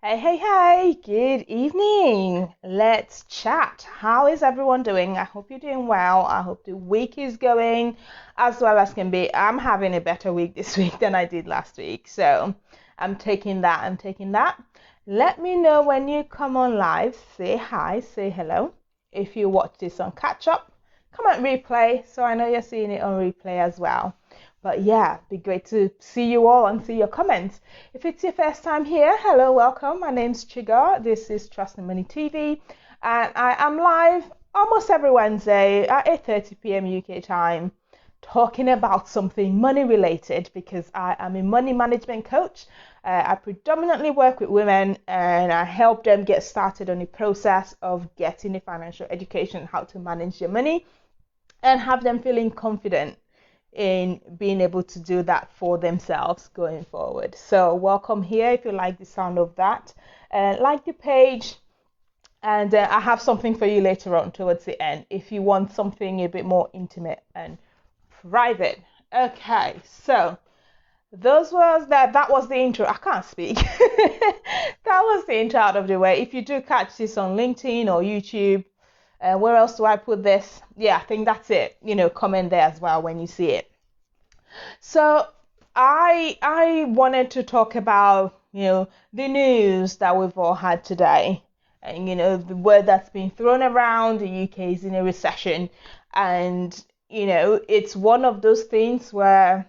Hey, good evening. Let's chat. How is everyone doing? I hope you're doing well. I hope the week is going as well as can be. I'm having a better week this week than I did last week. So I'm taking that. Let me know when you come on live. Say hi, say hello. If you watch this on catch up, come on replay. So I know you're seeing it on replay as well. But yeah, be great to see you all and see your comments. If it's your first time here, hello, welcome. My name's Chigar. This is Trust and Money TV, and I am live almost every Wednesday at 8:30 p.m. UK time, talking about something money related because I am a money management coach. I predominantly work with women and I help them get started on the process of getting a financial education, how to manage your money, and have them feeling confident in being able to do that for themselves going forward. So welcome here if you like the sound of that. Like the page, and I have something for you later on towards the end if you want something a bit more intimate and private. Okay, so that was the intro. I can't speak. That was the intro out of the way. If you do catch this on LinkedIn or YouTube, where else do I put this? Yeah, I think that's it. Comment there as well when you see it. So I wanted to talk about the news that we've all had today, and the word that's been thrown around. The UK is in a recession, and it's one of those things where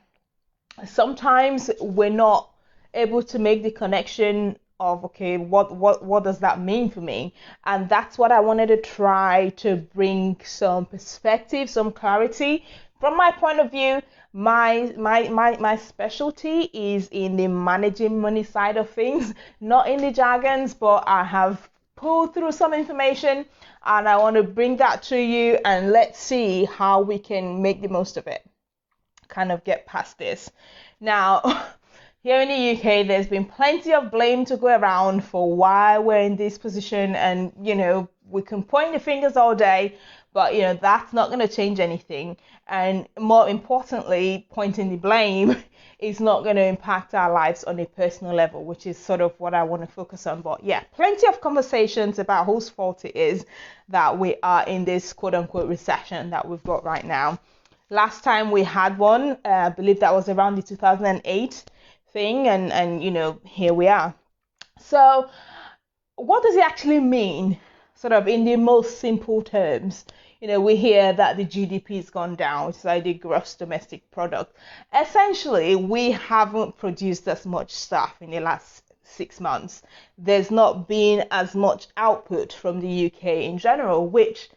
sometimes we're not able to make the connection of, okay, what does that mean for me? And that's what I wanted to try to bring some perspective, some clarity. From my point of view, my specialty is in the managing money side of things, not in the jargons, but I have pulled through some information and I want to bring that to you, and let's see how we can make the most of it, kind of get past this. Now, here in the UK, there's been plenty of blame to go around for why we're in this position, and we can point the fingers all day, but that's not going to change anything. And more importantly, pointing the blame is not going to impact our lives on a personal level, which is sort of what I want to focus on. But yeah, plenty of conversations about whose fault it is that we are in this quote unquote recession that we've got right now. Last time we had one, I believe that was around the 2008 thing, and here we are. So what does it actually mean, sort of in the most simple terms? We hear that the GDP has gone down, it's like the gross domestic product. Essentially, we haven't produced as much stuff in the last 6 months. There's not been as much output from the UK in general, which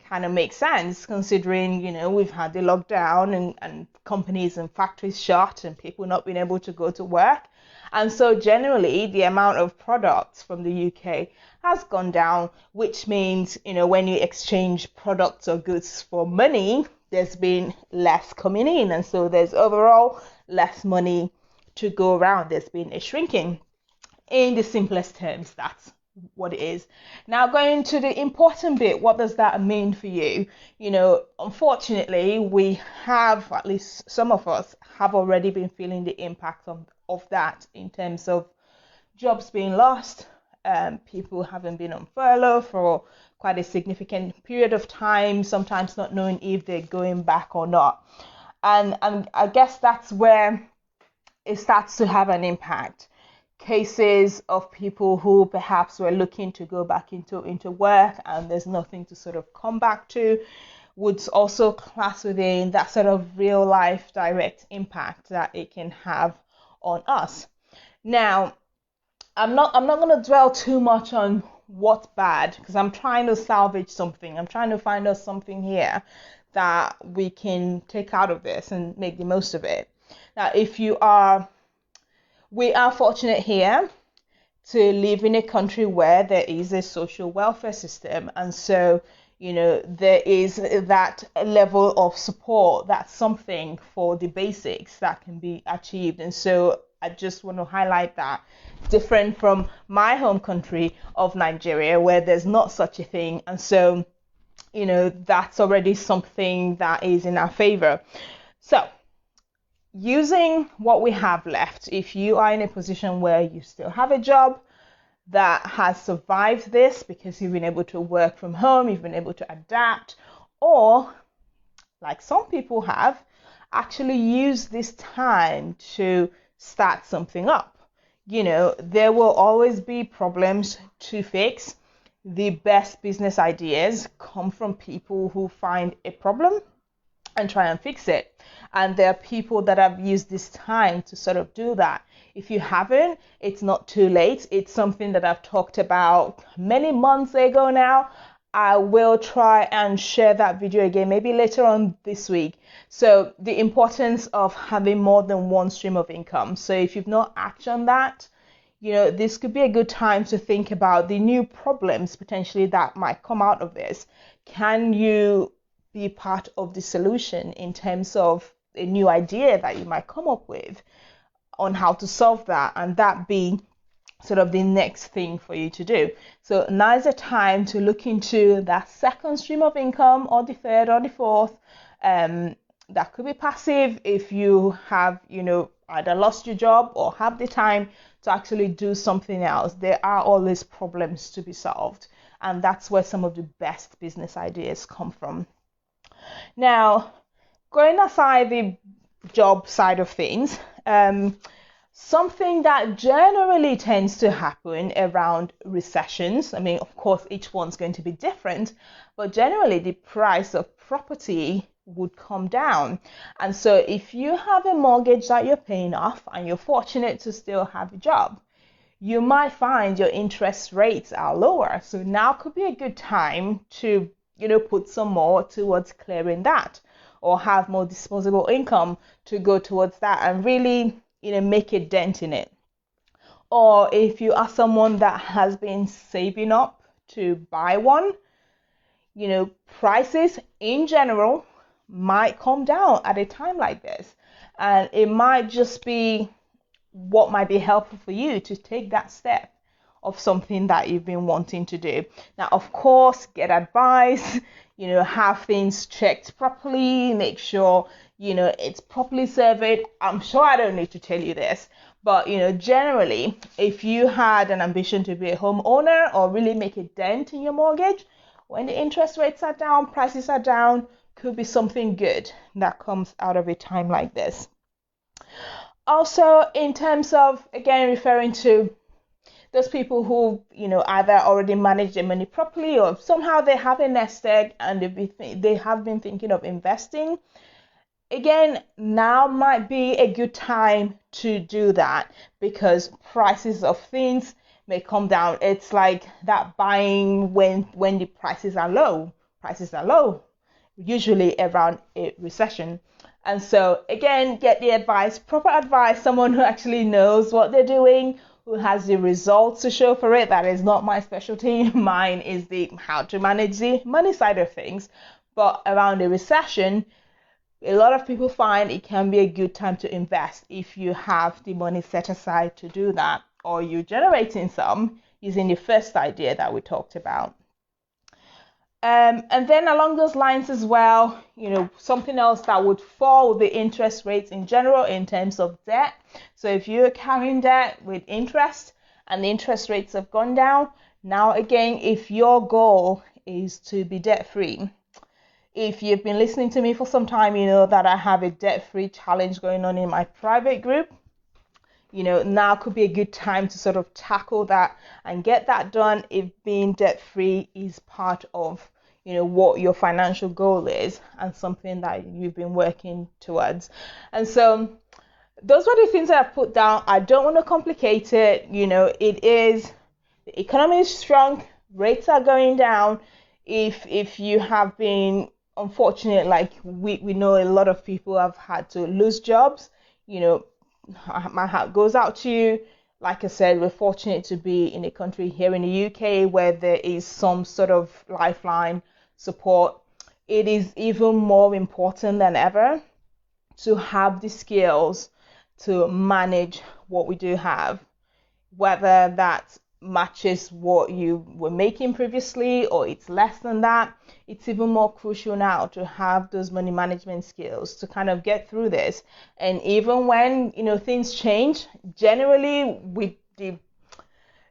kind of makes sense considering we've had the lockdown and companies and factories shut and people not being able to go to work, and so generally the amount of products from the UK has gone down, which means when you exchange products or goods for money, there's been less coming in, and so there's overall less money to go around. There's been a shrinking. In the simplest terms, that's what it is. Now, going to the important bit, what does that mean for you? Unfortunately, we have, at least some of us have already been feeling the impact of that in terms of jobs being lost, people having been on furlough for quite a significant period of time, sometimes not knowing if they're going back or not. And I guess that's where it starts to have an impact. Cases of people who perhaps were looking to go back into work and there's nothing to sort of come back to would also class within that sort of real life direct impact that it can have on us. Now, I'm not going to dwell too much on what's bad because I'm trying to salvage something. I'm trying to find us something here that we can take out of this and make the most of it. Now, we are fortunate here to live in a country where there is a social welfare system, and so there is that level of support. That's something for the basics that can be achieved, and so I just want to highlight that. Different from my home country of Nigeria, where there's not such a thing, and so that's already something that is in our favor. So using what we have left, if you are in a position where you still have a job, that has survived this because you've been able to work from home, you've been able to adapt, or like some people have, actually use this time to start something up. There will always be problems to fix. The best business ideas come from people who find a problem and try and fix it. And there are people that have used this time to sort of do that. If you haven't, it's not too late. It's something that I've talked about many months ago now. I will try and share that video again, maybe later on this week. So the importance of having more than one stream of income. So if you've not acted on that, this could be a good time to think about the new problems potentially that might come out of this. Can you be part of the solution in terms of a new idea that you might come up with on how to solve that, and that be sort of the next thing for you to do. So now is the time to look into that second stream of income, or the third or the fourth. That could be passive if you have, either lost your job or have the time to actually do something else. There are always problems to be solved, and that's where some of the best business ideas come from. Now, going aside the job side of things, something that generally tends to happen around recessions, I mean, of course, each one's going to be different, but generally the price of property would come down. And so if you have a mortgage that you're paying off and you're fortunate to still have a job, you might find your interest rates are lower. So now could be a good time to, put some more towards clearing that, or have more disposable income to go towards that and really, make a dent in it. Or if you are someone that has been saving up to buy one, prices in general might come down at a time like this. And it might just be what might be helpful for you to take that step of something that you've been wanting to do. Now, of course, get advice, have things checked properly, make sure, it's properly surveyed. I'm sure I don't need to tell you this, but, generally, if you had an ambition to be a homeowner or really make a dent in your mortgage, when the interest rates are down, prices are down, could be something good that comes out of a time like this. Also, in terms of, again, referring to those people who, either already manage their money properly, or somehow they have a nest egg and they have been thinking of investing. Again, now might be a good time to do that because prices of things may come down. It's like that buying when the prices are low. Prices are low, usually around a recession. And so, again, get the advice, proper advice, someone who actually knows what they're doing, who has the results to show for it. That is not my specialty. Mine is the how to manage the money side of things. But around a recession, a lot of people find it can be a good time to invest if you have the money set aside to do that, or you're generating some using the first idea that we talked about. And then along those lines as well, something else that would fall with the interest rates in general in terms of debt. So if you're carrying debt with interest and the interest rates have gone down, now again, if your goal is to be debt free, if you've been listening to me for some time, you know that I have a debt free challenge going on in my private group. Now could be a good time to sort of tackle that and get that done if being debt free is part of, what your financial goal is and something that you've been working towards. And so those were the things that I've put down. I don't want to complicate it. The economy is strong, rates are going down. If you have been unfortunate, like we know a lot of people have had to lose jobs, my heart goes out to you. Like I said, we're fortunate to be in a country here in the UK where there is some sort of lifeline support. It is even more important than ever to have the skills to manage what we do have, whether that matches what you were making previously or it's less than that. It's even more crucial now to have those money management skills to kind of get through this. And even when things change, generally with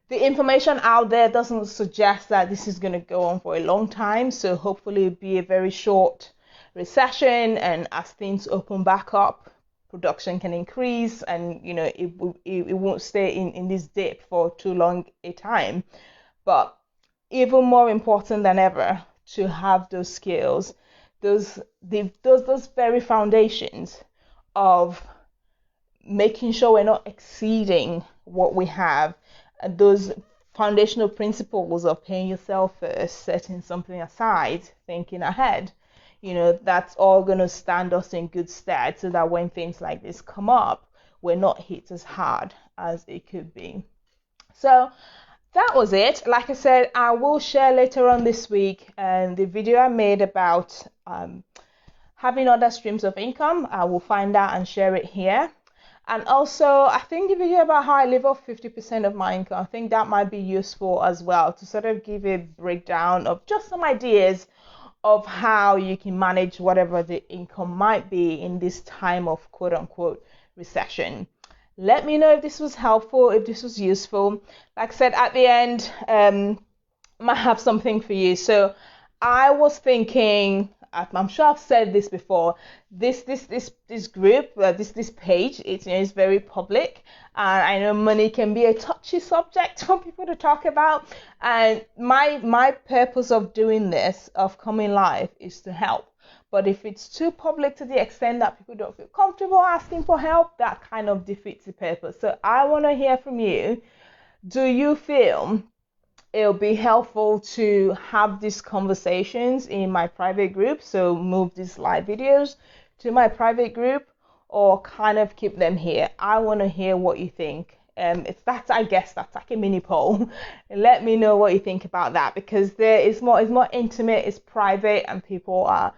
The information out there doesn't suggest that this is going to go on for a long time. So hopefully it'll be a very short recession, and as things open back up, production can increase, and it won't stay in this dip for too long a time. But even more important than ever to have those skills, those very foundations of making sure we're not exceeding what we have, those foundational principles of paying yourself first, setting something aside, thinking ahead. That's all going to stand us in good stead, so that when things like this come up, we're not hit as hard as it could be. So that was it. Like I said, I will share later on this week the video I made about having other streams of income. I will find out and share it here. And also, I think the video about how I live off 50% of my income, I think that might be useful as well, to sort of give a breakdown of just some ideas of how you can manage whatever the income might be in this time of quote unquote recession. Let me know if this was helpful, if this was useful. Like I said, at the end, I might have something for you. So I was thinking, I'm sure I've said this before, this group, this page, it's very public, and I know money can be a touchy subject for people to talk about, and my purpose of doing this, of coming live, is to help. But if it's too public to the extent that people don't feel comfortable asking for help, that kind of defeats the purpose. So I want to hear from you. Do you feel it'll be helpful to have these conversations in my private group? So move these live videos to my private group, or kind of keep them here? I want to hear what you think. I guess that's like a mini poll. Let me know what you think about that, because it's more intimate, it's private, and people are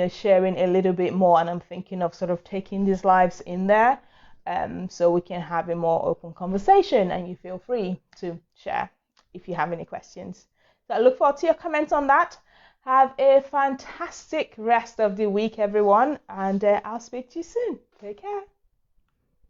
sharing a little bit more, and I'm thinking of sort of taking these lives in there, so we can have a more open conversation, and you feel free to share if you have any questions. So I look forward to your comments on that. Have a fantastic rest of the week, everyone, and I'll speak to you soon. Take care.